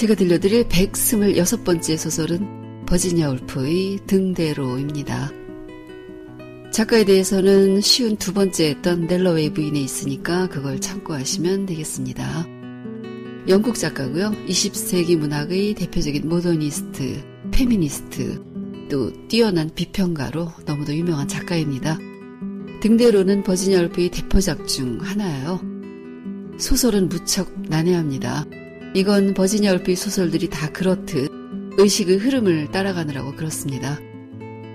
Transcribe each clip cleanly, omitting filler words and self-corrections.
제가 들려드릴 126번째 소설은 버지니아 울프의 등대로입니다. 작가에 대해서는 쉬운 두 번째 했던 넬러웨이 부인에 있으니까 그걸 참고하시면 되겠습니다. 영국 작가고요. 20세기 문학의 대표적인 모더니스트, 페미니스트, 또 뛰어난 비평가로 너무도 유명한 작가입니다. 등대로는 버지니아 울프의 대표작 중 하나예요. 소설은 무척 난해합니다. 이건 버지니아 울프의 소설들이 다 그렇듯 의식의 흐름을 따라가느라고 그렇습니다.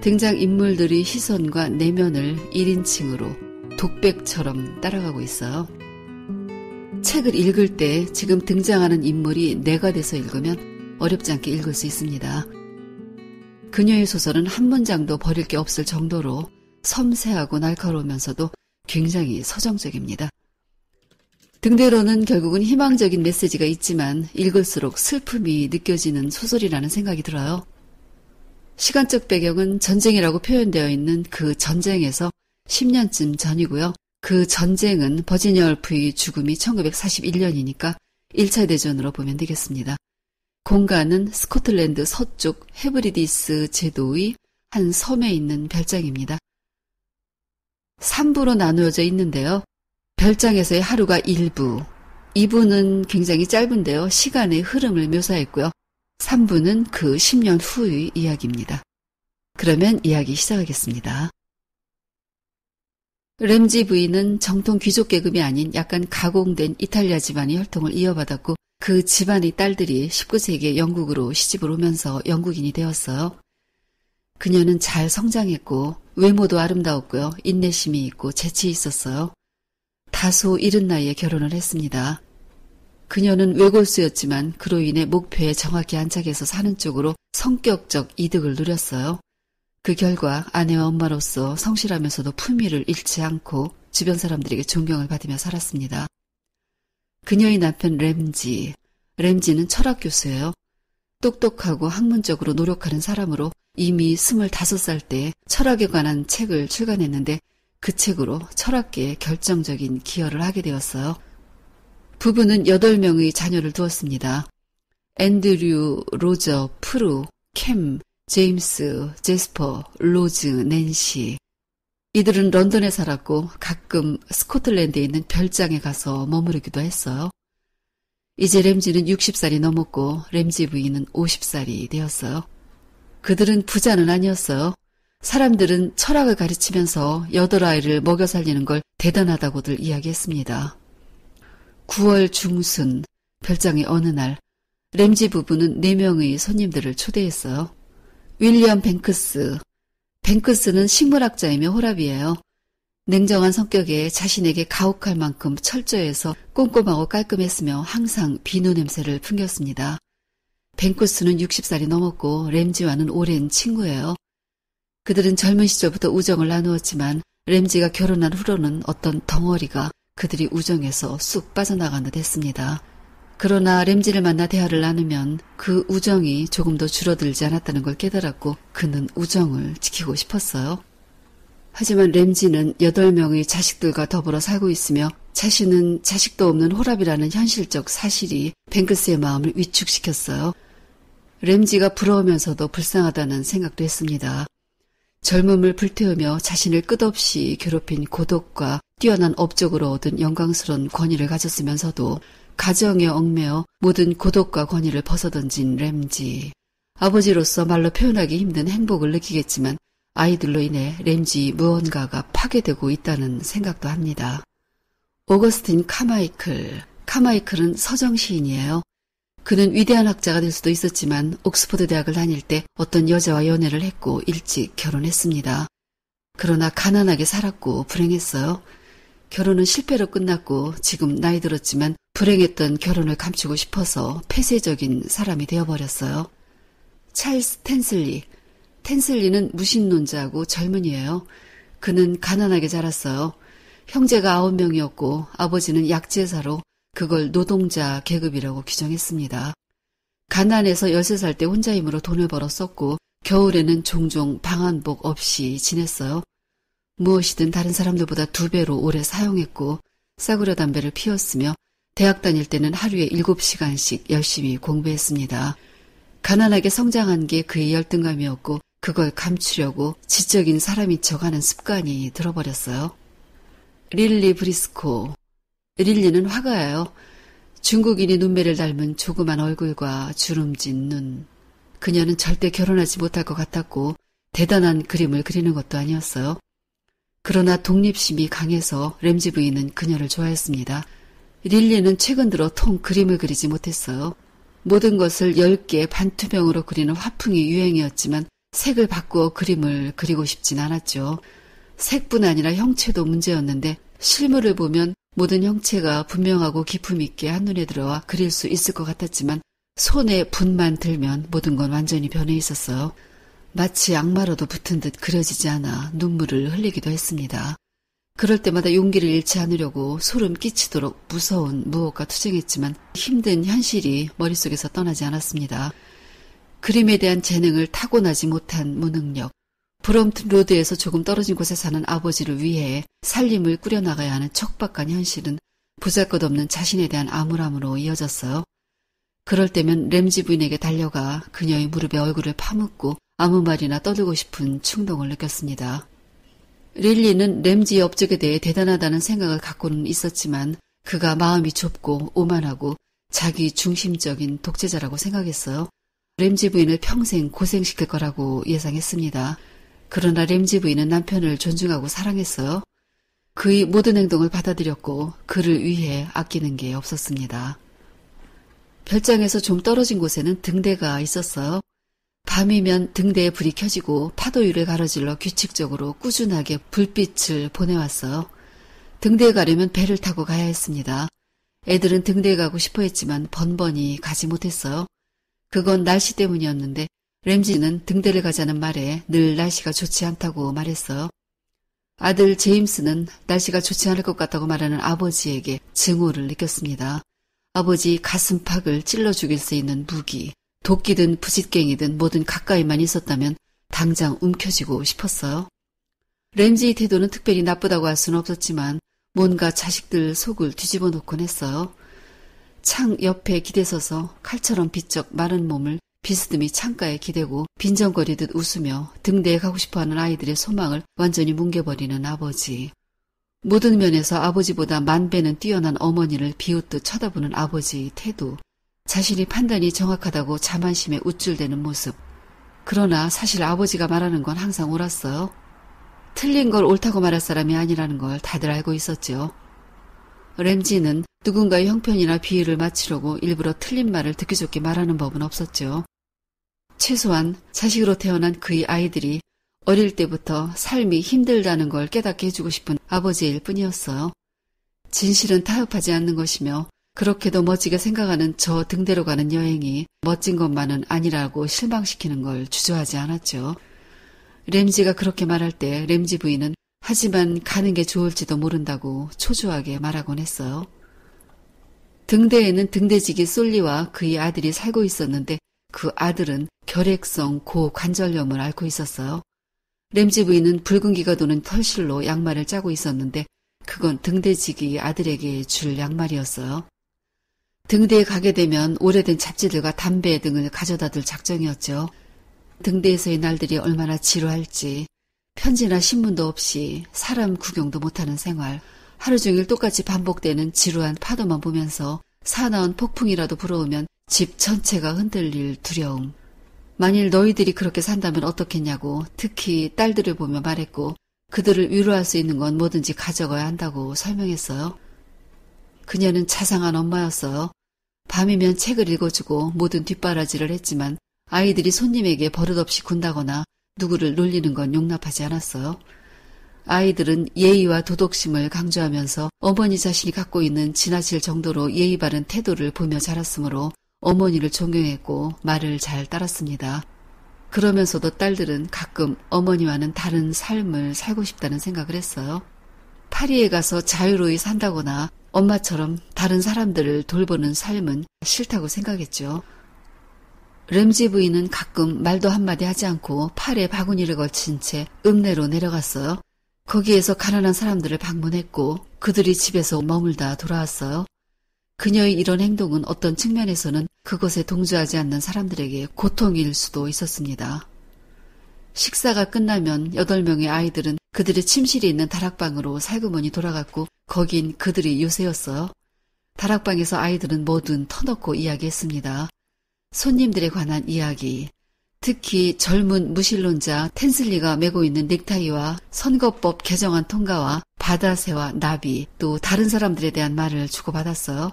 등장인물들의 시선과 내면을 1인칭으로 독백처럼 따라가고 있어요. 책을 읽을 때 지금 등장하는 인물이 내가 돼서 읽으면 어렵지 않게 읽을 수 있습니다. 그녀의 소설은 한 문장도 버릴 게 없을 정도로 섬세하고 날카로우면서도 굉장히 서정적입니다. 등대로는 결국은 희망적인 메시지가 있지만 읽을수록 슬픔이 느껴지는 소설이라는 생각이 들어요. 시간적 배경은 전쟁이라고 표현되어 있는 그 전쟁에서 10년쯤 전이고요. 그 전쟁은 버지니아 울프의 죽음이 1941년이니까 1차 대전으로 보면 되겠습니다. 공간은 스코틀랜드 서쪽 헤브리디스 제도의 한 섬에 있는 별장입니다. 3부로 나누어져 있는데요. 별장에서의 하루가 1부, 2부는 굉장히 짧은데요. 시간의 흐름을 묘사했고요. 3부는 그 10년 후의 이야기입니다. 그러면 이야기 시작하겠습니다. 램지 부인은 정통 귀족 계급이 아닌 약간 가공된 이탈리아 집안의 혈통을 이어받았고 그 집안의 딸들이 19세기에 영국으로 시집을 오면서 영국인이 되었어요. 그녀는 잘 성장했고 외모도 아름다웠고요. 인내심이 있고 재치 있었어요. 다소 이른 나이에 결혼을 했습니다. 그녀는 외골수였지만 그로 인해 목표에 정확히 안착해서 사는 쪽으로 성격적 이득을 누렸어요. 그 결과 아내와 엄마로서 성실하면서도 품위를 잃지 않고 주변 사람들에게 존경을 받으며 살았습니다. 그녀의 남편 램지는 철학 교수예요. 똑똑하고 학문적으로 노력하는 사람으로 이미 25살 때 철학에 관한 책을 출간했는데 그 책으로 철학계에 결정적인 기여를 하게 되었어요. 부부는 8명의 자녀를 두었습니다. 앤드류, 로저, 프루, 캠, 제임스, 제스퍼, 로즈, 낸시. 이들은 런던에 살았고 가끔 스코틀랜드에 있는 별장에 가서 머무르기도 했어요. 이제 램지는 60살이 넘었고 램지 부인은 50살이 되었어요. 그들은 부자는 아니었어요. 사람들은 철학을 가르치면서 8아이를 먹여 살리는 걸 대단하다고들 이야기했습니다. 9월 중순 별장의 어느 날 램지 부부는 4명의 손님들을 초대했어요. 윌리엄 뱅크스는 식물학자이며 호랍이에요. 냉정한 성격에 자신에게 가혹할 만큼 철저해서 꼼꼼하고 깔끔했으며 항상 비누 냄새를 풍겼습니다. 뱅크스는 60살이 넘었고 램지와는 오랜 친구예요. 그들은 젊은 시절부터 우정을 나누었지만 램지가 결혼한 후로는 어떤 덩어리가 그들이 우정에서 쑥 빠져나간 듯 했습니다. 그러나 램지를 만나 대화를 나누면 그 우정이 조금 더 줄어들지 않았다는 걸 깨달았고 그는 우정을 지키고 싶었어요. 하지만 램지는 8명의 자식들과 더불어 살고 있으며 자신은 자식도 없는 호랍이라는 현실적 사실이 뱅크스의 마음을 위축시켰어요. 램지가 부러우면서도 불쌍하다는 생각도 했습니다. 젊음을 불태우며 자신을 끝없이 괴롭힌 고독과 뛰어난 업적으로 얻은 영광스러운 권위를 가졌으면서도 가정에 얽매여 모든 고독과 권위를 벗어던진 램지. 아버지로서 말로 표현하기 힘든 행복을 느끼겠지만 아이들로 인해 램지 무언가가 파괴되고 있다는 생각도 합니다. 오거스틴 카마이클은 서정시인이에요. 그는 위대한 학자가 될 수도 있었지만 옥스퍼드 대학을 다닐 때 어떤 여자와 연애를 했고 일찍 결혼했습니다. 그러나 가난하게 살았고 불행했어요. 결혼은 실패로 끝났고 지금 나이 들었지만 불행했던 결혼을 감추고 싶어서 폐쇄적인 사람이 되어버렸어요. 찰스 텐슬리는 무신론자고 젊은이에요. 그는 가난하게 자랐어요. 형제가 9명이었고 아버지는 약제사로 그걸 노동자 계급이라고 규정했습니다. 가난해서 13살 때 혼자 힘으로 돈을 벌어 썼고 겨울에는 종종 방한복 없이 지냈어요. 무엇이든 다른 사람들보다 2배로 오래 사용했고 싸구려 담배를 피웠으며 대학 다닐 때는 하루에 7시간씩 열심히 공부했습니다. 가난하게 성장한 게 그의 열등감이었고 그걸 감추려고 지적인 사람인 척하는 습관이 들어버렸어요. 릴리 브리스코. 릴리는 화가예요. 중국인이 눈매를 닮은 조그만 얼굴과 주름진 눈. 그녀는 절대 결혼하지 못할 것 같았고 대단한 그림을 그리는 것도 아니었어요. 그러나 독립심이 강해서 램지 부인은 그녀를 좋아했습니다. 릴리는 최근 들어 통 그림을 그리지 못했어요. 모든 것을 10개 반투명으로 그리는 화풍이 유행이었지만 색을 바꾸어 그림을 그리고 싶진 않았죠. 색뿐 아니라 형체도 문제였는데 실물을 보면 모든 형체가 분명하고 기품 있게 한눈에 들어와 그릴 수 있을 것 같았지만 손에 붓만 들면 모든 건 완전히 변해 있었어요. 마치 악마로도 붙은 듯 그려지지 않아 눈물을 흘리기도 했습니다. 그럴 때마다 용기를 잃지 않으려고 소름 끼치도록 무서운 무엇과 투쟁했지만 힘든 현실이 머릿속에서 떠나지 않았습니다. 그림에 대한 재능을 타고나지 못한 무능력, 브럼튼 로드에서 조금 떨어진 곳에 사는 아버지를 위해 살림을 꾸려나가야 하는 척박한 현실은 보잘것없는 자신에 대한 암울함으로 이어졌어요. 그럴 때면 램지 부인에게 달려가 그녀의 무릎에 얼굴을 파묻고 아무 말이나 떠들고 싶은 충동을 느꼈습니다. 릴리는 램지의 업적에 대해 대단하다는 생각을 갖고는 있었지만 그가 마음이 좁고 오만하고 자기 중심적인 독재자라고 생각했어요. 램지 부인을 평생 고생시킬 거라고 예상했습니다. 그러나 램지 부인은 남편을 존중하고 사랑했어요. 그의 모든 행동을 받아들였고 그를 위해 아끼는 게 없었습니다. 별장에서 좀 떨어진 곳에는 등대가 있었어요. 밤이면 등대에 불이 켜지고 파도 위를 가로질러 규칙적으로 꾸준하게 불빛을 보내왔어요. 등대에 가려면 배를 타고 가야 했습니다. 애들은 등대에 가고 싶어 했지만 번번이 가지 못했어요. 그건 날씨 때문이었는데 램지는 등대를 가자는 말에 늘 날씨가 좋지 않다고 말했어요. 아들 제임스는 날씨가 좋지 않을 것 같다고 말하는 아버지에게 증오를 느꼈습니다. 아버지 가슴팍을 찔러 죽일 수 있는 무기, 도끼든 부싯갱이든 뭐든 가까이만 있었다면 당장 움켜쥐고 싶었어요. 램지의 태도는 특별히 나쁘다고 할 수는 없었지만 뭔가 자식들 속을 뒤집어 놓곤 했어요. 창 옆에 기대서서 칼처럼 비쩍 마른 몸을 비스듬히 창가에 기대고 빈정거리듯 웃으며 등대에 가고 싶어하는 아이들의 소망을 완전히 뭉개버리는 아버지. 모든 면에서 아버지보다 만배는 뛰어난 어머니를 비웃듯 쳐다보는 아버지의 태도. 자신이 판단이 정확하다고 자만심에 우쭐대는 모습. 그러나 사실 아버지가 말하는 건 항상 옳았어요. 틀린 걸 옳다고 말할 사람이 아니라는 걸 다들 알고 있었죠. 램지는 누군가의 형편이나 비유를 맞추려고 일부러 틀린 말을 듣기 좋게 말하는 법은 없었죠. 최소한 자식으로 태어난 그의 아이들이 어릴 때부터 삶이 힘들다는 걸 깨닫게 해주고 싶은 아버지일 뿐이었어요. 진실은 타협하지 않는 것이며 그렇게도 멋지게 생각하는 저 등대로 가는 여행이 멋진 것만은 아니라고 실망시키는 걸 주저하지 않았죠. 램지가 그렇게 말할 때 램지 부인은 하지만 가는 게 좋을지도 모른다고 초조하게 말하곤 했어요. 등대에는 등대지기 솔리와 그의 아들이 살고 있었는데 그 아들은 결핵성 고관절염을 앓고 있었어요. 램지 부인은 붉은기가 도는 털실로 양말을 짜고 있었는데 그건 등대지기 아들에게 줄 양말이었어요. 등대에 가게 되면 오래된 잡지들과 담배 등을 가져다 둘 작정이었죠. 등대에서의 날들이 얼마나 지루할지, 편지나 신문도 없이 사람 구경도 못하는 생활, 하루 종일 똑같이 반복되는 지루한 파도만 보면서 사나운 폭풍이라도 불어오면 집 전체가 흔들릴 두려움. 만일 너희들이 그렇게 산다면 어떻겠냐고 특히 딸들을 보며 말했고 그들을 위로할 수 있는 건 뭐든지 가져가야 한다고 설명했어요. 그녀는 자상한 엄마였어요. 밤이면 책을 읽어주고 모든 뒷바라지를 했지만 아이들이 손님에게 버릇없이 군다거나 누구를 놀리는 건 용납하지 않았어요. 아이들은 예의와 도덕심을 강조하면서 어머니 자신이 갖고 있는 지나칠 정도로 예의 바른 태도를 보며 자랐으므로 어머니를 존경했고 말을 잘 따랐습니다. 그러면서도 딸들은 가끔 어머니와는 다른 삶을 살고 싶다는 생각을 했어요. 파리에 가서 자유로이 산다거나 엄마처럼 다른 사람들을 돌보는 삶은 싫다고 생각했죠. 램지 부인은 가끔 말도 한마디 하지 않고 팔에 바구니를 걸친 채 읍내로 내려갔어요. 거기에서 가난한 사람들을 방문했고 그들이 집에서 머물다 돌아왔어요. 그녀의 이런 행동은 어떤 측면에서는 그것에 동조하지 않는 사람들에게 고통일 수도 있었습니다. 식사가 끝나면 8명의 아이들은 그들의 침실이 있는 다락방으로 살그머니 돌아갔고 거긴 그들이 요새였어요. 다락방에서 아이들은 뭐든 터놓고 이야기했습니다. 손님들에 관한 이야기, 특히 젊은 무신론자 텐슬리가 메고 있는 넥타이와 선거법 개정안 통과와 바다새와 나비, 또 다른 사람들에 대한 말을 주고받았어요.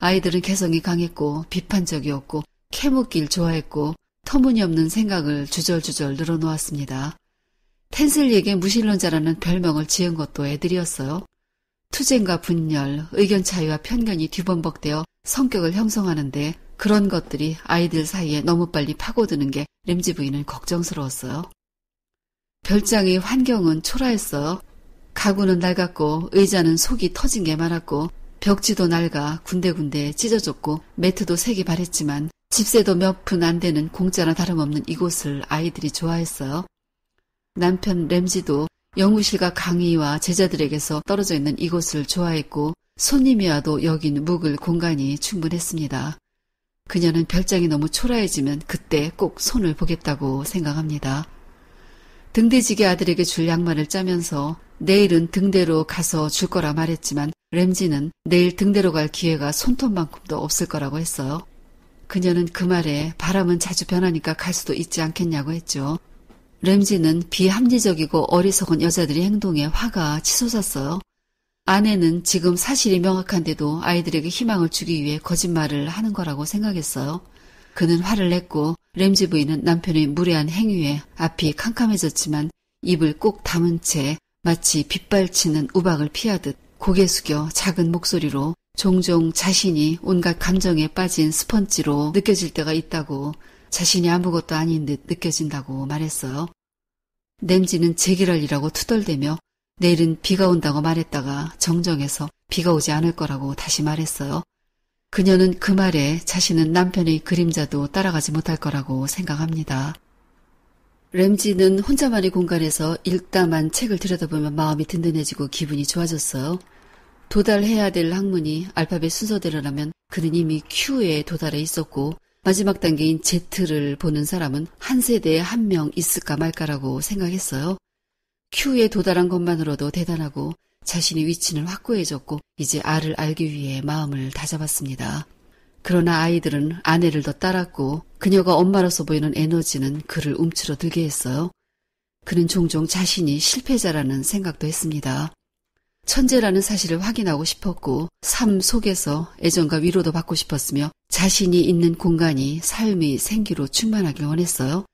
아이들은 개성이 강했고 비판적이었고 캐묻길 좋아했고 터무니없는 생각을 주절주절 늘어놓았습니다. 텐슬리에게 무신론자라는 별명을 지은 것도 애들이었어요. 투쟁과 분열, 의견 차이와 편견이 뒤범벅되어 성격을 형성하는데 그런 것들이 아이들 사이에 너무 빨리 파고드는 게 램지 부인은 걱정스러웠어요. 별장의 환경은 초라했어요. 가구는 낡았고 의자는 속이 터진 게 많았고 벽지도 낡아 군데군데 찢어졌고 매트도 색이 바랬지만 집세도 몇 푼 안 되는 공짜나 다름없는 이곳을 아이들이 좋아했어요. 남편 램지도 연구실과 강의와 제자들에게서 떨어져 있는 이곳을 좋아했고 손님이 와도 여긴 묵을 공간이 충분했습니다. 그녀는 별장이 너무 초라해지면 그때 꼭 손을 보겠다고 생각합니다. 등대지기 아들에게 줄 양말을 짜면서 내일은 등대로 가서 줄 거라 말했지만 램지는 내일 등대로 갈 기회가 손톱만큼도 없을 거라고 했어요. 그녀는 그 말에 바람은 자주 변하니까 갈 수도 있지 않겠냐고 했죠. 램지는 비합리적이고 어리석은 여자들의 행동에 화가 치솟았어요. 아내는 지금 사실이 명확한데도 아이들에게 희망을 주기 위해 거짓말을 하는 거라고 생각했어요. 그는 화를 냈고 램지 부인은 남편의 무례한 행위에 앞이 캄캄해졌지만 입을 꼭 다문 채 마치 빗발치는 우박을 피하듯 고개 숙여 작은 목소리로 종종 자신이 온갖 감정에 빠진 스펀지로 느껴질 때가 있다고, 자신이 아무것도 아닌 듯 느껴진다고 말했어요. 램지는 제기랄이라고 투덜대며 내일은 비가 온다고 말했다가 정정해서 비가 오지 않을 거라고 다시 말했어요. 그녀는 그 말에 자신은 남편의 그림자도 따라가지 못할 거라고 생각합니다. 램지는 혼자만의 공간에서 읽다만 책을 들여다보면 마음이 든든해지고 기분이 좋아졌어요. 도달해야 될 학문이 알파벳 순서대로라면 그는 이미 Q에 도달해 있었고 마지막 단계인 Z를 보는 사람은 한 세대에 한 명 있을까 말까라고 생각했어요. Q에 도달한 것만으로도 대단하고 자신의 위치는 확고해졌고 이제 R을 알기 위해 마음을 다잡았습니다. 그러나 아이들은 아내를 더 따랐고 그녀가 엄마로서 보이는 에너지는 그를 움츠러들게 했어요. 그는 종종 자신이 실패자라는 생각도 했습니다. 천재라는 사실을 확인하고 싶었고 삶 속에서 애정과 위로도 받고 싶었으며 자신이 있는 공간이 삶의 생기로 충만하길 원했어요.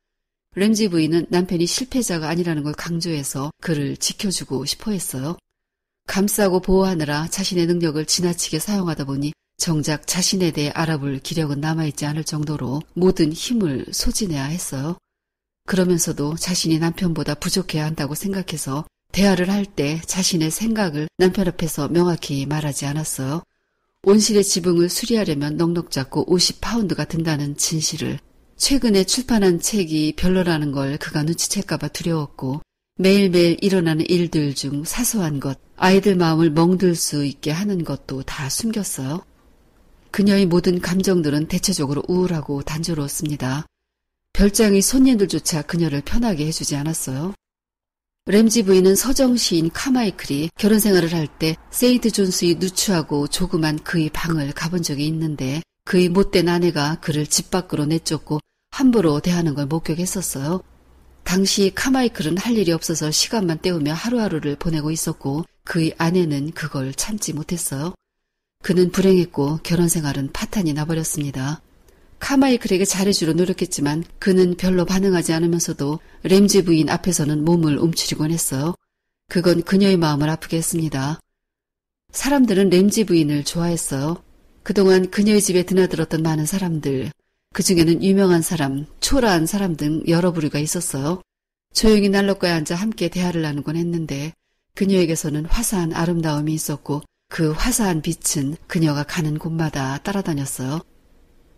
램지 부인은 남편이 실패자가 아니라는 걸 강조해서 그를 지켜주고 싶어 했어요. 감싸고 보호하느라 자신의 능력을 지나치게 사용하다 보니 정작 자신에 대해 알아볼 기력은 남아있지 않을 정도로 모든 힘을 소진해야 했어요. 그러면서도 자신이 남편보다 부족해야 한다고 생각해서 대화를 할 때 자신의 생각을 남편 앞에서 명확히 말하지 않았어요. 온실의 지붕을 수리하려면 넉넉 잡고 50파운드가 든다는 진실을, 최근에 출판한 책이 별로라는 걸 그가 눈치챌까봐 두려웠고 매일매일 일어나는 일들 중 사소한 것, 아이들 마음을 멍들 수 있게 하는 것도 다 숨겼어요. 그녀의 모든 감정들은 대체적으로 우울하고 단조로웠습니다. 별장의 손님들조차 그녀를 편하게 해주지 않았어요. 램지 부인은 서정시인 카마이클이 결혼 생활을 할 때 세인트 존스의 누추하고 조그만 그의 방을 가본 적이 있는데 그의 못된 아내가 그를 집 밖으로 내쫓고 함부로 대하는 걸 목격했었어요. 당시 카마이클은 할 일이 없어서 시간만 때우며 하루하루를 보내고 있었고 그의 아내는 그걸 참지 못했어요. 그는 불행했고 결혼 생활은 파탄이 나버렸습니다. 카마이클에게 잘해주려 노력했지만 그는 별로 반응하지 않으면서도 램지 부인 앞에서는 몸을 움츠리곤 했어요. 그건 그녀의 마음을 아프게 했습니다. 사람들은 램지 부인을 좋아했어요. 그동안 그녀의 집에 드나들었던 많은 사람들, 그중에는 유명한 사람, 초라한 사람 등 여러 부류가 있었어요. 조용히 난로가에 앉아 함께 대화를 나누곤 했는데 그녀에게서는 화사한 아름다움이 있었고 그 화사한 빛은 그녀가 가는 곳마다 따라다녔어요.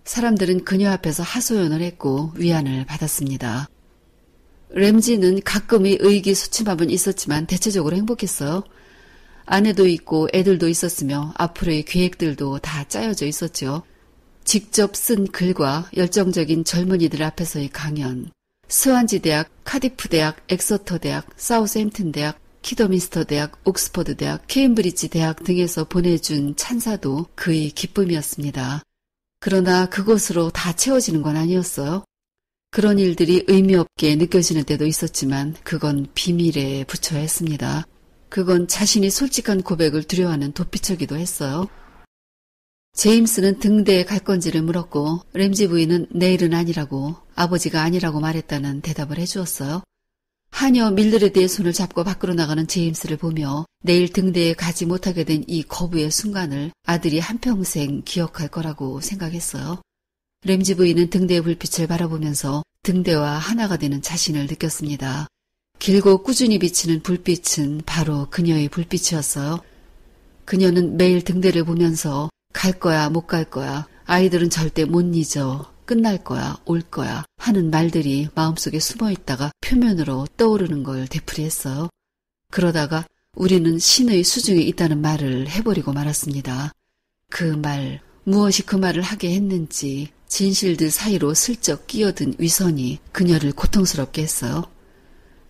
사람들은 그녀 앞에서 하소연을 했고 위안을 받았습니다. 램지는 가끔의 의기소침함은 있었지만 대체적으로 행복했어요. 아내도 있고 애들도 있었으며 앞으로의 계획들도 다 짜여져 있었죠. 직접 쓴 글과 열정적인 젊은이들 앞에서의 강연, 스완지 대학, 카디프 대학, 엑서터 대학, 사우스햄튼 대학, 키더민스터 대학, 옥스퍼드 대학, 케임브리지 대학 등에서 보내준 찬사도 그의 기쁨이었습니다. 그러나 그것으로 다 채워지는 건 아니었어요. 그런 일들이 의미 없게 느껴지는 때도 있었지만 그건 비밀에 붙여야 했습니다. 그건 자신이 솔직한 고백을 두려워하는 도피처기도 했어요. 제임스는 등대에 갈 건지를 물었고 램지 부인은 내일은 아니라고 아버지가 아니라고 말했다는 대답을 해주었어요. 하녀 밀드레드의 손을 잡고 밖으로 나가는 제임스를 보며 내일 등대에 가지 못하게 된 이 거부의 순간을 아들이 한평생 기억할 거라고 생각했어요. 램지 부인은 등대의 불빛을 바라보면서 등대와 하나가 되는 자신을 느꼈습니다. 길고 꾸준히 비치는 불빛은 바로 그녀의 불빛이었어요. 그녀는 매일 등대를 보면서 갈 거야, 못 갈 거야, 아이들은 절대 못 잊어, 끝날 거야, 올 거야 하는 말들이 마음속에 숨어있다가 표면으로 떠오르는 걸 되풀이했어요. 그러다가 우리는 신의 수중에 있다는 말을 해버리고 말았습니다. 그 말, 무엇이 그 말을 하게 했는지 진실들 사이로 슬쩍 끼어든 위선이 그녀를 고통스럽게 했어요.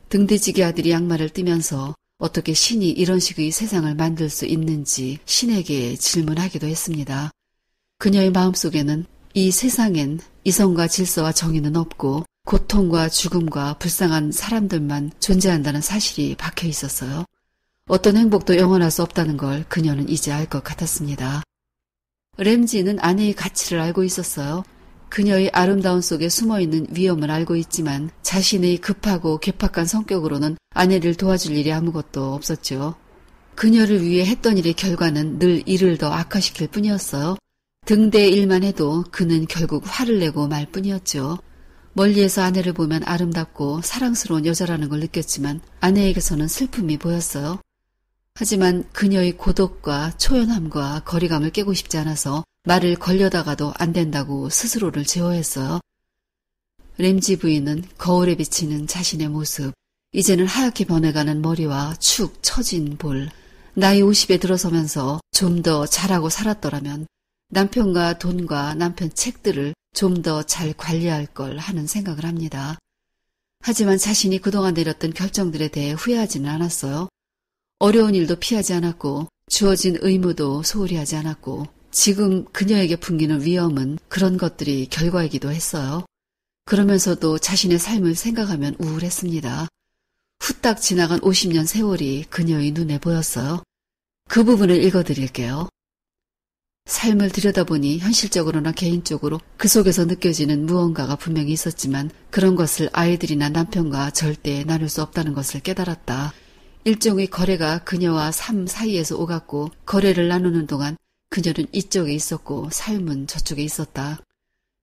등대지기 아들이 양말을 띠면서 어떻게 신이 이런 식의 세상을 만들 수 있는지 신에게 질문하기도 했습니다. 그녀의 마음속에는 이 세상엔 이성과 질서와 정의는 없고 고통과 죽음과 불쌍한 사람들만 존재한다는 사실이 박혀 있었어요. 어떤 행복도 영원할 수 없다는 걸 그녀는 이제 알 것 같았습니다. 램지는 아내의 가치를 알고 있었어요. 그녀의 아름다움 속에 숨어있는 위험을 알고 있지만 자신의 급하고 괴팍한 성격으로는 아내를 도와줄 일이 아무것도 없었죠. 그녀를 위해 했던 일의 결과는 늘 일을 더 악화시킬 뿐이었어요. 등대 일만 해도 그는 결국 화를 내고 말 뿐이었죠. 멀리에서 아내를 보면 아름답고 사랑스러운 여자라는 걸 느꼈지만 아내에게서는 슬픔이 보였어요. 하지만 그녀의 고독과 초연함과 거리감을 깨고 싶지 않아서 말을 걸려다가도 안 된다고 스스로를 제어했어요. 램지 부인은 거울에 비치는 자신의 모습, 이제는 하얗게 변해가는 머리와 축 처진 볼, 나이 50에 들어서면서 좀 더 잘하고 살았더라면 남편과 돈과 남편 책들을 좀 더 잘 관리할 걸 하는 생각을 합니다. 하지만 자신이 그동안 내렸던 결정들에 대해 후회하지는 않았어요. 어려운 일도 피하지 않았고 주어진 의무도 소홀히 하지 않았고 지금 그녀에게 풍기는 위험은 그런 것들이 결과이기도 했어요. 그러면서도 자신의 삶을 생각하면 우울했습니다. 후딱 지나간 50년 세월이 그녀의 눈에 보였어요. 그 부분을 읽어드릴게요. 삶을 들여다보니 현실적으로나 개인적으로 그 속에서 느껴지는 무언가가 분명히 있었지만 그런 것을 아이들이나 남편과 절대 나눌 수 없다는 것을 깨달았다. 일종의 거래가 그녀와 삶 사이에서 오갔고 거래를 나누는 동안 그녀는 이쪽에 있었고 삶은 저쪽에 있었다.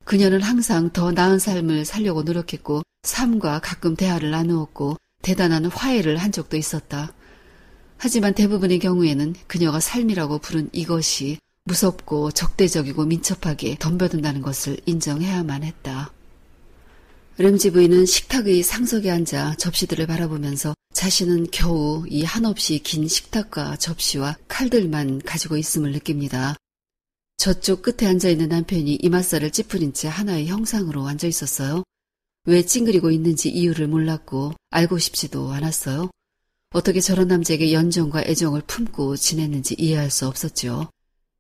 그녀는 항상 더 나은 삶을 살려고 노력했고 삶과 가끔 대화를 나누었고 대단한 화해를 한 적도 있었다. 하지만 대부분의 경우에는 그녀가 삶이라고 부른 이것이 무섭고 적대적이고 민첩하게 덤벼든다는 것을 인정해야만 했다. 램지 부인은 식탁의 상석에 앉아 접시들을 바라보면서 자신은 겨우 이 한없이 긴 식탁과 접시와 칼들만 가지고 있음을 느낍니다. 저쪽 끝에 앉아있는 남편이 이맛살을 찌푸린 채 하나의 형상으로 앉아 있었어요. 왜 찡그리고 있는지 이유를 몰랐고 알고 싶지도 않았어요. 어떻게 저런 남자에게 연정과 애정을 품고 지냈는지 이해할 수 없었죠.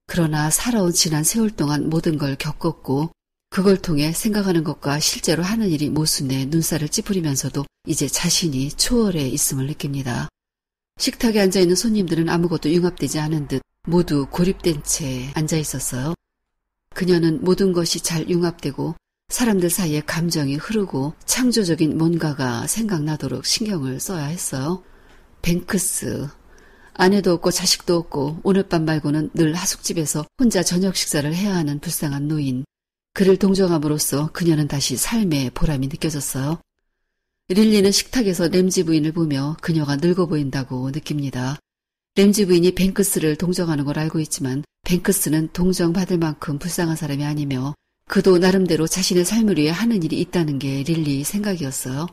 그러나 살아온 지난 세월 동안 모든 걸 겪었고 그걸 통해 생각하는 것과 실제로 하는 일이 모순해 눈살을 찌푸리면서도 이제 자신이 초월해 있음을 느낍니다. 식탁에 앉아있는 손님들은 아무것도 융합되지 않은 듯 모두 고립된 채 앉아 있었어요. 그녀는 모든 것이 잘 융합되고 사람들 사이에 감정이 흐르고 창조적인 뭔가가 생각나도록 신경을 써야 했어요. 뱅크스, 아내도 없고 자식도 없고 오늘 밤 말고는 늘 하숙집에서 혼자 저녁 식사를 해야 하는 불쌍한 노인. 그를 동정함으로써 그녀는 다시 삶의 보람이 느껴졌어요. 릴리는 식탁에서 램지 부인을 보며 그녀가 늙어 보인다고 느낍니다. 램지 부인이 뱅크스를 동정하는 걸 알고 있지만 뱅크스는 동정받을 만큼 불쌍한 사람이 아니며 그도 나름대로 자신의 삶을 위해 하는 일이 있다는 게 릴리 생각이었어요.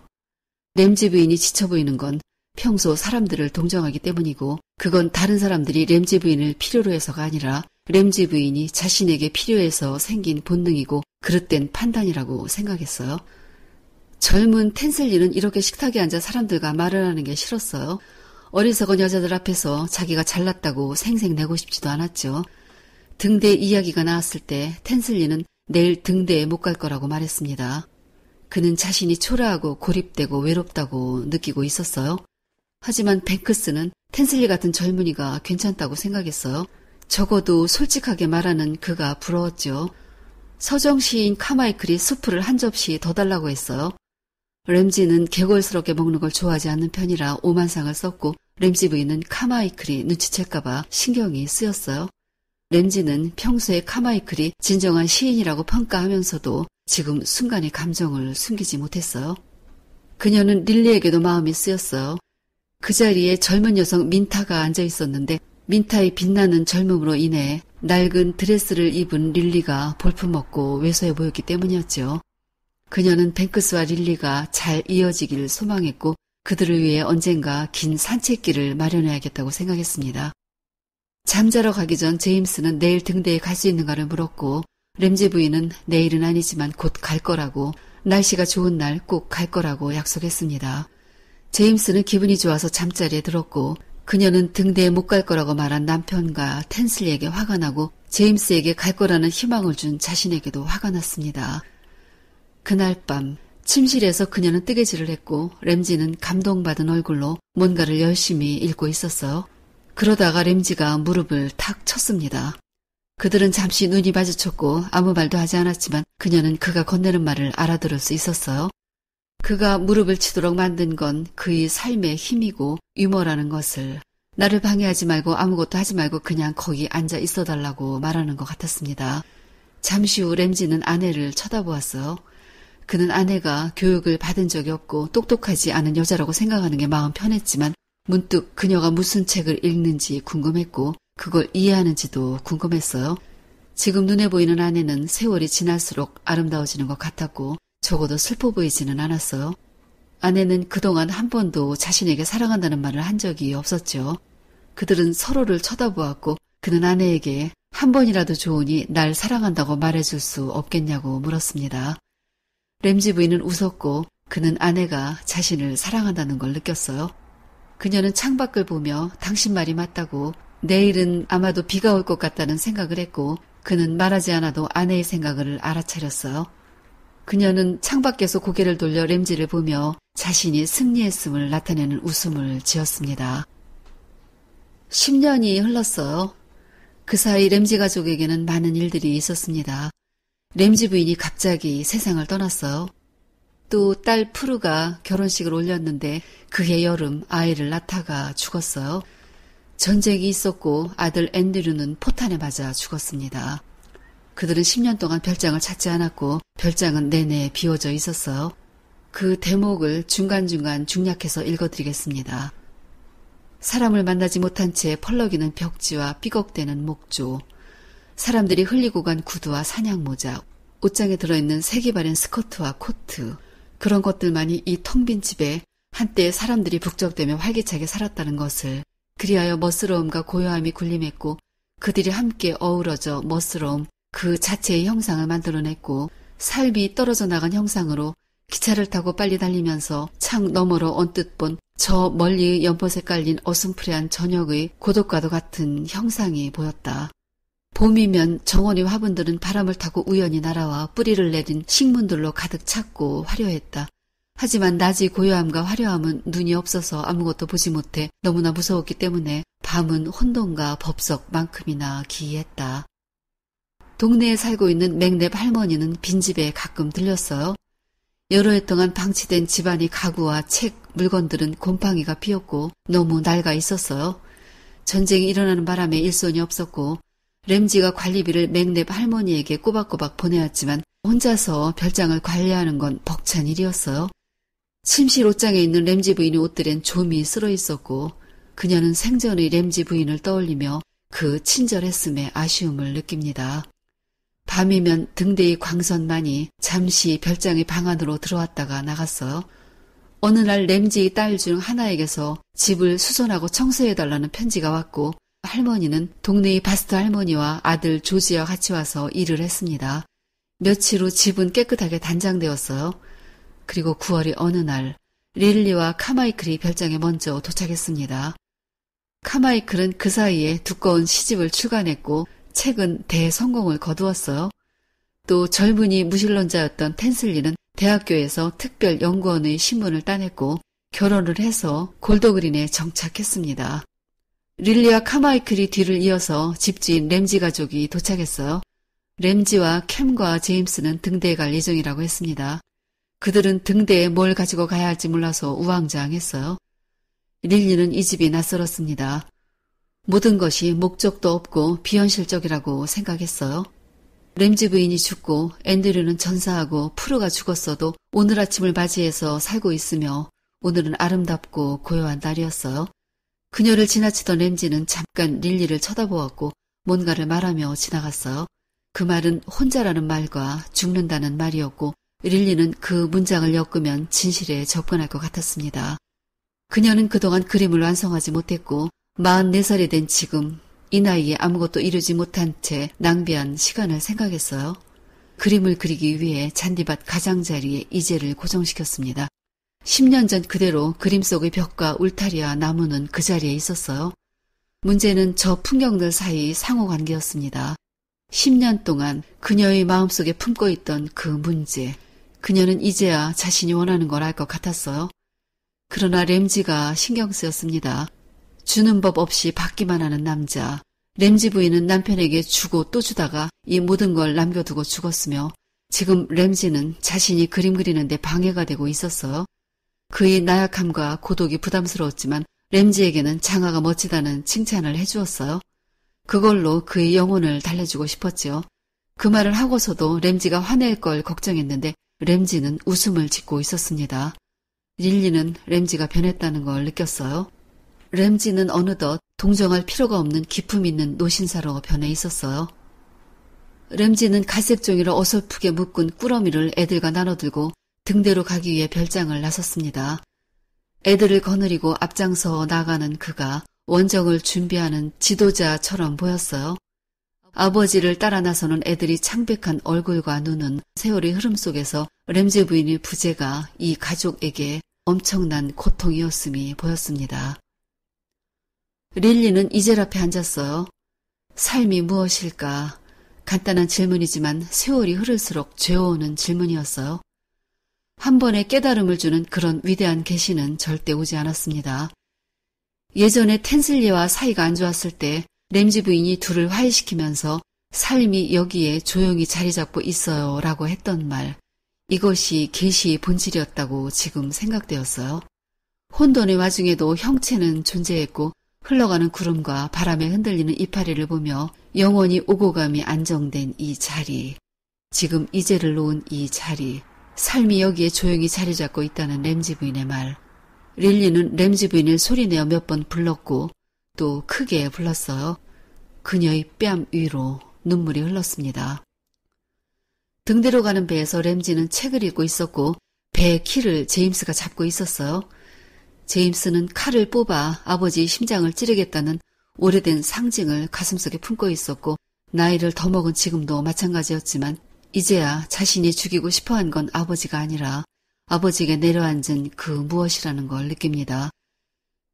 램지 부인이 지쳐 보이는 건 평소 사람들을 동정하기 때문이고 그건 다른 사람들이 램지 부인을 필요로 해서가 아니라 램지 부인이 자신에게 필요해서 생긴 본능이고 그릇된 판단이라고 생각했어요. 젊은 텐슬리는 이렇게 식탁에 앉아 사람들과 말을 하는 게 싫었어요. 어리석은 여자들 앞에서 자기가 잘났다고 생색내고 싶지도 않았죠. 등대 이야기가 나왔을 때 텐슬리는 내일 등대에 못 갈 거라고 말했습니다. 그는 자신이 초라하고 고립되고 외롭다고 느끼고 있었어요. 하지만 뱅크스는 텐슬리 같은 젊은이가 괜찮다고 생각했어요. 적어도 솔직하게 말하는 그가 부러웠죠. 서정 시인 카마이클이 수프를 한 접시 더 달라고 했어요. 램지는 개걸스럽게 먹는 걸 좋아하지 않는 편이라 오만상을 썼고 램지 부인은 카마이클이 눈치챌까봐 신경이 쓰였어요. 램지는 평소에 카마이클이 진정한 시인이라고 평가하면서도 지금 순간의 감정을 숨기지 못했어요. 그녀는 릴리에게도 마음이 쓰였어요. 그 자리에 젊은 여성 민타가 앉아 있었는데 민타의 빛나는 젊음으로 인해 낡은 드레스를 입은 릴리가 볼품없고 왜소해 보였기 때문이었죠. 그녀는 뱅크스와 릴리가 잘 이어지길 소망했고 그들을 위해 언젠가 긴 산책길을 마련해야겠다고 생각했습니다. 잠자러 가기 전 제임스는 내일 등대에 갈 수 있는가를 물었고 램지 부인은 내일은 아니지만 곧 갈 거라고 날씨가 좋은 날 꼭 갈 거라고 약속했습니다. 제임스는 기분이 좋아서 잠자리에 들었고 그녀는 등대에 못 갈 거라고 말한 남편과 텐슬리에게 화가 나고 제임스에게 갈 거라는 희망을 준 자신에게도 화가 났습니다. 그날 밤 침실에서 그녀는 뜨개질을 했고 램지는 감동받은 얼굴로 뭔가를 열심히 읽고 있었어요. 그러다가 램지가 무릎을 탁 쳤습니다. 그들은 잠시 눈이 마주쳤고 아무 말도 하지 않았지만 그녀는 그가 건네는 말을 알아들을 수 있었어요. 그가 무릎을 치도록 만든 건 그의 삶의 힘이고 유머라는 것을 나를 방해하지 말고 아무것도 하지 말고 그냥 거기 앉아 있어달라고 말하는 것 같았습니다. 잠시 후 램지는 아내를 쳐다보았어요. 그는 아내가 교육을 받은 적이 없고 똑똑하지 않은 여자라고 생각하는 게 마음 편했지만 문득 그녀가 무슨 책을 읽는지 궁금했고 그걸 이해하는지도 궁금했어요. 지금 눈에 보이는 아내는 세월이 지날수록 아름다워지는 것 같았고 적어도 슬퍼 보이지는 않았어요. 아내는 그동안 한 번도 자신에게 사랑한다는 말을 한 적이 없었죠. 그들은 서로를 쳐다보았고 그는 아내에게 한 번이라도 좋으니 날 사랑한다고 말해줄 수 없겠냐고 물었습니다. 램지 부인은 웃었고 그는 아내가 자신을 사랑한다는 걸 느꼈어요. 그녀는 창밖을 보며 당신 말이 맞다고 내일은 아마도 비가 올 것 같다는 생각을 했고 그는 말하지 않아도 아내의 생각을 알아차렸어요. 그녀는 창밖에서 고개를 돌려 램지를 보며 자신이 승리했음을 나타내는 웃음을 지었습니다. 10년이 흘렀어요. 그 사이 램지 가족에게는 많은 일들이 있었습니다. 램지 부인이 갑자기 세상을 떠났어요. 또 딸 푸르가 결혼식을 올렸는데 그해 여름 아이를 낳다가 죽었어요. 전쟁이 있었고 아들 앤드류는 포탄에 맞아 죽었습니다. 그들은 10년 동안 별장을 찾지 않았고 별장은 내내 비워져 있었어요. 그 대목을 중간중간 중략해서 읽어드리겠습니다. 사람을 만나지 못한 채 펄럭이는 벽지와 삐걱대는 목조, 사람들이 흘리고 간 구두와 사냥모자, 옷장에 들어있는 색이 바랜 스커트와 코트, 그런 것들만이 이 텅 빈 집에 한때 사람들이 북적대며 활기차게 살았다는 것을, 그리하여 멋스러움과 고요함이 군림했고 그들이 함께 어우러져 멋스러움 그 자체의 형상을 만들어냈고 삶이 떨어져 나간 형상으로 기차를 타고 빨리 달리면서 창 너머로 언뜻 본 저 멀리 연못에 깔린 어슴푸레한 저녁의 고독과도 같은 형상이 보였다. 봄이면 정원의 화분들은 바람을 타고 우연히 날아와 뿌리를 내린 식문들로 가득 찼고 화려했다. 하지만 낮의 고요함과 화려함은 눈이 없어서 아무것도 보지 못해 너무나 무서웠기 때문에 밤은 혼돈과 법석만큼이나 기이했다. 동네에 살고 있는 맥랩 할머니는 빈집에 가끔 들렸어요. 여러 해 동안 방치된 집안의 가구와 책, 물건들은 곰팡이가 피었고 너무 낡아 있었어요. 전쟁이 일어나는 바람에 일손이 없었고 램지가 관리비를 맥랩 할머니에게 꼬박꼬박 보내왔지만 혼자서 별장을 관리하는 건 벅찬 일이었어요. 침실 옷장에 있는 램지 부인의 옷들엔 좀이 쓸어 있었고 그녀는 생전의 램지 부인을 떠올리며 그 친절했음에 아쉬움을 느낍니다. 밤이면 등대의 광선만이 잠시 별장의 방 안으로 들어왔다가 나갔어요. 어느 날 램지 딸 중 하나에게서 집을 수선하고 청소해달라는 편지가 왔고 할머니는 동네의 바스트 할머니와 아들 조지와 같이 와서 일을 했습니다. 며칠 후 집은 깨끗하게 단장되었어요. 그리고 9월의 어느 날 릴리와 카마이클이 별장에 먼저 도착했습니다. 카마이클은 그 사이에 두꺼운 시집을 출간했고 책은 대성공을 거두었어요. 또 젊은이 무신론자였던 텐슬리는 대학교에서 특별 연구원의 신문을 따냈고 결혼을 해서 골더그린에 정착했습니다. 릴리와 카마이클이 뒤를 이어서 집주인 램지 가족이 도착했어요. 램지와 캠과 제임스는 등대에 갈 예정이라고 했습니다. 그들은 등대에 뭘 가지고 가야 할지 몰라서 우왕좌왕했어요. 릴리는 이 집이 낯설었습니다. 모든 것이 목적도 없고 비현실적이라고 생각했어요. 램지 부인이 죽고 앤드류는 전사하고 프루가 죽었어도 오늘 아침을 맞이해서 살고 있으며 오늘은 아름답고 고요한 날이었어요. 그녀를 지나치던 램지는 잠깐 릴리를 쳐다보았고 뭔가를 말하며 지나갔어요. 그 말은 혼자라는 말과 죽는다는 말이었고 릴리는 그 문장을 엮으면 진실에 접근할 것 같았습니다. 그녀는 그동안 그림을 완성하지 못했고 44살이 된 지금 이 나이에 아무것도 이루지 못한 채 낭비한 시간을 생각했어요. 그림을 그리기 위해 잔디밭 가장자리에 이젤을 고정시켰습니다. 10년 전 그대로 그림 속의 벽과 울타리와 나무는 그 자리에 있었어요. 문제는 저 풍경들 사이 상호관계였습니다. 10년 동안 그녀의 마음속에 품고 있던 그 문제, 그녀는 이제야 자신이 원하는 걸 알 것 같았어요. 그러나 램지가 신경 쓰였습니다. 주는 법 없이 받기만 하는 남자. 램지 부인은 남편에게 주고 또 주다가 이 모든 걸 남겨두고 죽었으며 지금 램지는 자신이 그림 그리는데 방해가 되고 있었어요. 그의 나약함과 고독이 부담스러웠지만 램지에게는 장화가 멋지다는 칭찬을 해주었어요. 그걸로 그의 영혼을 달래주고 싶었지요. 그 말을 하고서도 램지가 화낼 걸 걱정했는데 램지는 웃음을 짓고 있었습니다. 릴리는 램지가 변했다는 걸 느꼈어요. 램지는 어느덧 동정할 필요가 없는 기품 있는 노신사로 변해 있었어요. 램지는 갈색 종이로 어설프게 묶은 꾸러미를 애들과 나눠들고 등대로 가기 위해 별장을 나섰습니다. 애들을 거느리고 앞장서 나가는 그가 원정을 준비하는 지도자처럼 보였어요. 아버지를 따라 나서는 애들이 창백한 얼굴과 눈은 세월의 흐름 속에서 램지 부인의 부재가 이 가족에게 엄청난 고통이었음이 보였습니다. 릴리는 이젤 앞에 앉았어요. 삶이 무엇일까? 간단한 질문이지만 세월이 흐를수록 죄어오는 질문이었어요. 한 번에 깨달음을 주는 그런 위대한 계시는 절대 오지 않았습니다. 예전에 텐슬리와 사이가 안 좋았을 때 램지 부인이 둘을 화해시키면서 삶이 여기에 조용히 자리 잡고 있어요 라고 했던 말, 이것이 계시의 본질이었다고 지금 생각되었어요. 혼돈의 와중에도 형체는 존재했고 흘러가는 구름과 바람에 흔들리는 이파리를 보며 영원히 오고 감이 안정된 이 자리, 지금 이제를 놓은 이 자리, 삶이 여기에 조용히 자리 잡고 있다는 램지 부인의 말. 릴리는 램지 부인을 소리내어 몇 번 불렀고 또 크게 불렀어요. 그녀의 뺨 위로 눈물이 흘렀습니다. 등대로 가는 배에서 램지는 책을 읽고 있었고 배의 키를 제임스가 잡고 있었어요. 제임스는 칼을 뽑아 아버지의 심장을 찌르겠다는 오래된 상징을 가슴속에 품고 있었고 나이를 더 먹은 지금도 마찬가지였지만 이제야 자신이 죽이고 싶어한 건 아버지가 아니라 아버지에게 내려앉은 그 무엇이라는 걸 느낍니다.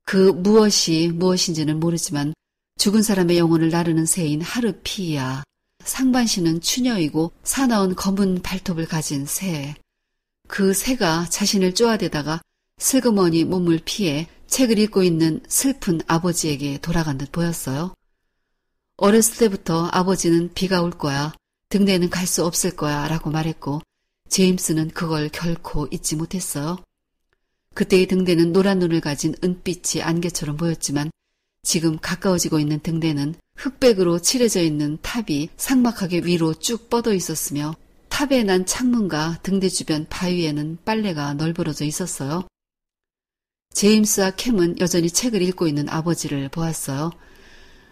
그 무엇이 무엇인지는 모르지만 죽은 사람의 영혼을 나르는 새인 하르피야, 상반신은 추녀이고 사나운 검은 발톱을 가진 새. 그 새가 자신을 쪼아대다가 슬그머니 몸을 피해 책을 읽고 있는 슬픈 아버지에게 돌아간 듯 보였어요. 어렸을 때부터 아버지는 비가 올 거야, 등대는 갈 수 없을 거야 라고 말했고 제임스는 그걸 결코 잊지 못했어요. 그때의 등대는 노란 눈을 가진 은빛이 안개처럼 보였지만 지금 가까워지고 있는 등대는 흑백으로 칠해져 있는 탑이 삭막하게 위로 쭉 뻗어 있었으며 탑에 난 창문과 등대 주변 바위에는 빨래가 널브러져 있었어요. 제임스와 캠은 여전히 책을 읽고 있는 아버지를 보았어요.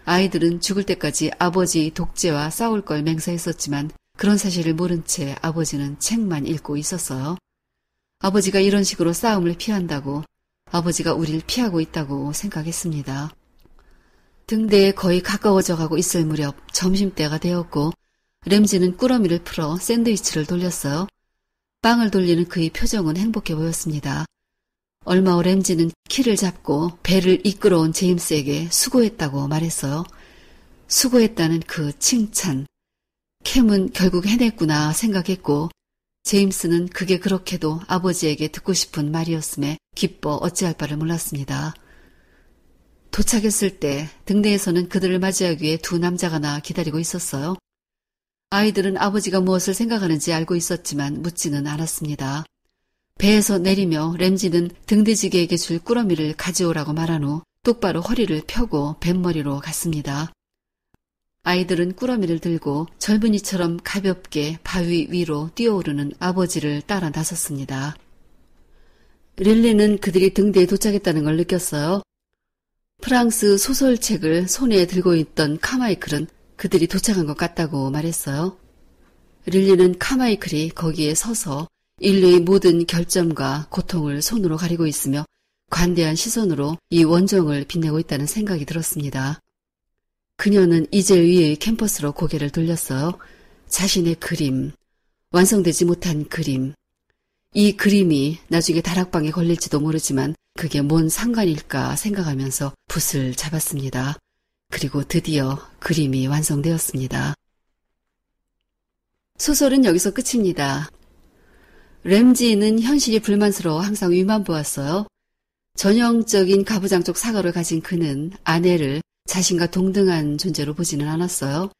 아이들은 죽을 때까지 아버지의 독재와 싸울 걸 맹세했었지만 그런 사실을 모른 채 아버지는 책만 읽고 있었어요. 아버지가 이런 식으로 싸움을 피한다고, 아버지가 우릴 피하고 있다고 생각했습니다. 등대에 거의 가까워져 가고 있을 무렵 점심때가 되었고 램지는 꾸러미를 풀어 샌드위치를 돌렸어요. 빵을 돌리는 그의 표정은 행복해 보였습니다. 얼마 후 램지는 키를 잡고 배를 이끌어온 제임스에게 수고했다고 말했어요. 수고했다는 그 칭찬. 캠은 결국 해냈구나 생각했고 제임스는 그게 그렇게도 아버지에게 듣고 싶은 말이었음에 기뻐 어찌할 바를 몰랐습니다. 도착했을 때 등대에서는 그들을 맞이하기 위해 두 남자가 나와 기다리고 있었어요. 아이들은 아버지가 무엇을 생각하는지 알고 있었지만 묻지는 않았습니다. 배에서 내리며 램지는 등대지기에게 줄 꾸러미를 가져오라고 말한 후 똑바로 허리를 펴고 뱃머리로 갔습니다. 아이들은 꾸러미를 들고 젊은이처럼 가볍게 바위 위로 뛰어오르는 아버지를 따라 나섰습니다. 릴리는 그들이 등대에 도착했다는 걸 느꼈어요. 프랑스 소설책을 손에 들고 있던 카마이클은 그들이 도착한 것 같다고 말했어요. 릴리는 카마이클이 거기에 서서 인류의 모든 결점과 고통을 손으로 가리고 있으며 관대한 시선으로 이 원정을 빛내고 있다는 생각이 들었습니다. 그녀는 이젤 위의 캠퍼스로 고개를 돌렸어요. 자신의 그림, 완성되지 못한 그림. 이 그림이 나중에 다락방에 걸릴지도 모르지만 그게 뭔 상관일까 생각하면서 붓을 잡았습니다. 그리고 드디어 그림이 완성되었습니다. 소설은 여기서 끝입니다. 램지는 현실이 불만스러워 항상 위만 보았어요. 전형적인 가부장적 사고를 가진 그는 아내를 자신과 동등한 존재로 보지는 않았어요.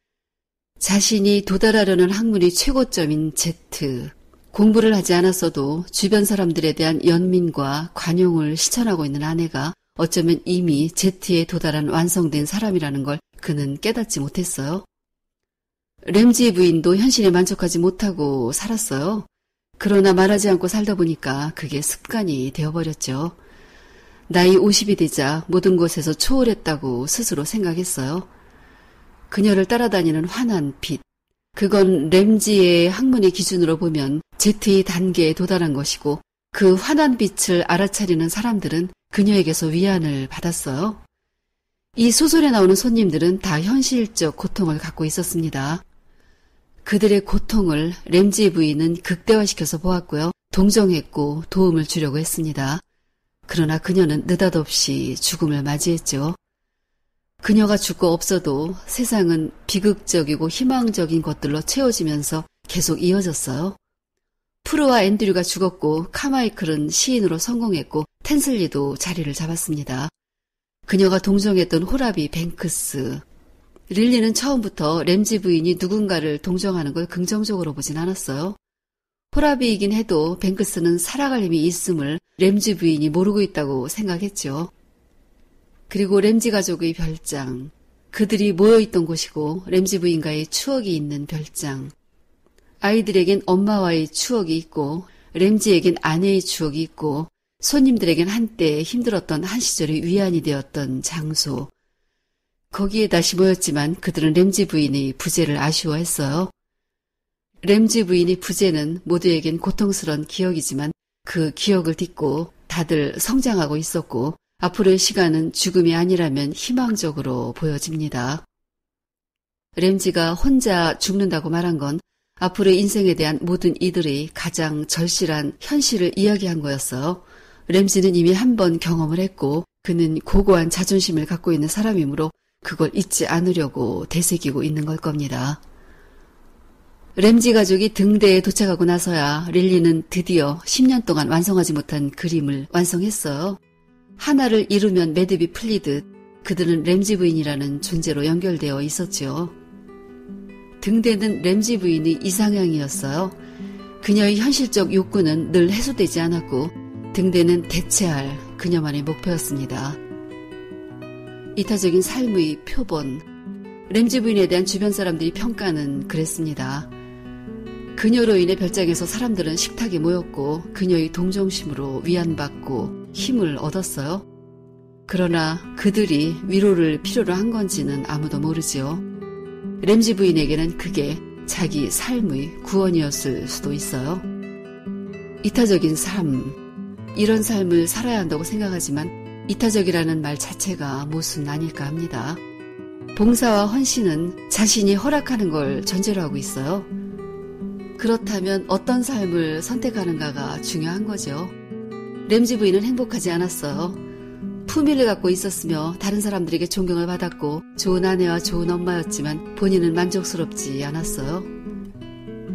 자신이 도달하려는 학문이 최고점인 Z, 공부를 하지 않았어도 주변 사람들에 대한 연민과 관용을 실천하고 있는 아내가 어쩌면 이미 Z에 도달한 완성된 사람이라는 걸 그는 깨닫지 못했어요. 램지의 부인도 현실에 만족하지 못하고 살았어요. 그러나 말하지 않고 살다 보니까 그게 습관이 되어버렸죠. 나이 50이 되자 모든 곳에서 초월했다고 스스로 생각했어요. 그녀를 따라다니는 환한 빛. 그건 램지의 학문의 기준으로 보면 Z의 단계에 도달한 것이고 그 환한 빛을 알아차리는 사람들은 그녀에게서 위안을 받았어요. 이 소설에 나오는 손님들은 다 현실적 고통을 갖고 있었습니다. 그들의 고통을 램지의 부인은 극대화시켜서 보았고요. 동정했고 도움을 주려고 했습니다. 그러나 그녀는 느닷없이 죽음을 맞이했죠. 그녀가 죽고 없어도 세상은 비극적이고 희망적인 것들로 채워지면서 계속 이어졌어요. 프루와 앤드류가 죽었고 카마이클은 시인으로 성공했고 텐슬리도 자리를 잡았습니다. 그녀가 동정했던 호라비 뱅크스. 릴리는 처음부터 램지 부인이 누군가를 동정하는 걸 긍정적으로 보진 않았어요. 호라비이긴 해도 뱅크스는 살아갈 힘이 있음을 램지 부인이 모르고 있다고 생각했죠. 그리고 램지 가족의 별장, 그들이 모여있던 곳이고 램지 부인과의 추억이 있는 별장. 아이들에겐 엄마와의 추억이 있고 램지에겐 아내의 추억이 있고 손님들에겐 한때 힘들었던 한 시절의 위안이 되었던 장소. 거기에 다시 모였지만 그들은 램지 부인의 부재를 아쉬워했어요. 램지 부인의 부재는 모두에겐 고통스러운 기억이지만 그 기억을 딛고 다들 성장하고 있었고 앞으로의 시간은 죽음이 아니라면 희망적으로 보여집니다. 램지가 혼자 죽는다고 말한 건 앞으로의 인생에 대한 모든 이들의 가장 절실한 현실을 이야기한 거였어요. 램지는 이미 한 번 경험을 했고 그는 고고한 자존심을 갖고 있는 사람이므로 그걸 잊지 않으려고 되새기고 있는 걸 겁니다. 램지 가족이 등대에 도착하고 나서야 릴리는 드디어 10년 동안 완성하지 못한 그림을 완성했어요. 하나를 이루면 매듭이 풀리듯 그들은 램지 부인이라는 존재로 연결되어 있었죠. 등대는 램지 부인의 이상향이었어요. 그녀의 현실적 욕구는 늘 해소되지 않았고 등대는 대체할 그녀만의 목표였습니다. 이타적인 삶의 표본, 램지 부인에 대한 주변 사람들의 평가는 그랬습니다. 그녀로 인해 별장에서 사람들은 식탁에 모였고 그녀의 동정심으로 위안받고 힘을 얻었어요. 그러나 그들이 위로를 필요로 한 건지는 아무도 모르지요. 램지 부인에게는 그게 자기 삶의 구원이었을 수도 있어요. 이타적인 삶, 이런 삶을 살아야 한다고 생각하지만 이타적이라는 말 자체가 무슨 아닐까 합니다. 봉사와 헌신은 자신이 허락하는 걸 전제로 하고 있어요. 그렇다면 어떤 삶을 선택하는가가 중요한 거죠. 램지 부인은 행복하지 않았어요. 품위를 갖고 있었으며 다른 사람들에게 존경을 받았고 좋은 아내와 좋은 엄마였지만 본인은 만족스럽지 않았어요.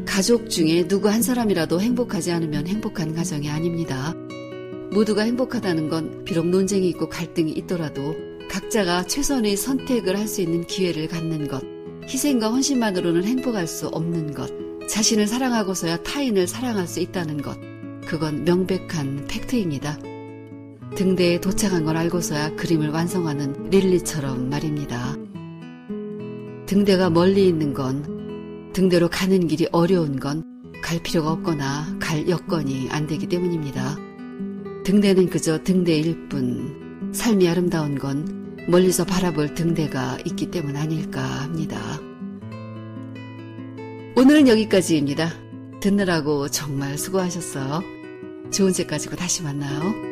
가족 중에 누구 한 사람이라도 행복하지 않으면 행복한 가정이 아닙니다. 모두가 행복하다는 건 비록 논쟁이 있고 갈등이 있더라도 각자가 최선의 선택을 할 수 있는 기회를 갖는 것, 희생과 헌신만으로는 행복할 수 없는 것, 자신을 사랑하고서야 타인을 사랑할 수 있다는 것, 그건 명백한 팩트입니다. 등대에 도착한 걸 알고서야 그림을 완성하는 릴리처럼 말입니다. 등대가 멀리 있는 건, 등대로 가는 길이 어려운 건 갈 필요가 없거나 갈 여건이 안 되기 때문입니다. 등대는 그저 등대일 뿐, 삶이 아름다운 건 멀리서 바라볼 등대가 있기 때문 아닐까 합니다. 오늘은 여기까지입니다. 듣느라고 정말 수고하셨어요. 좋은 책 가지고 다시 만나요.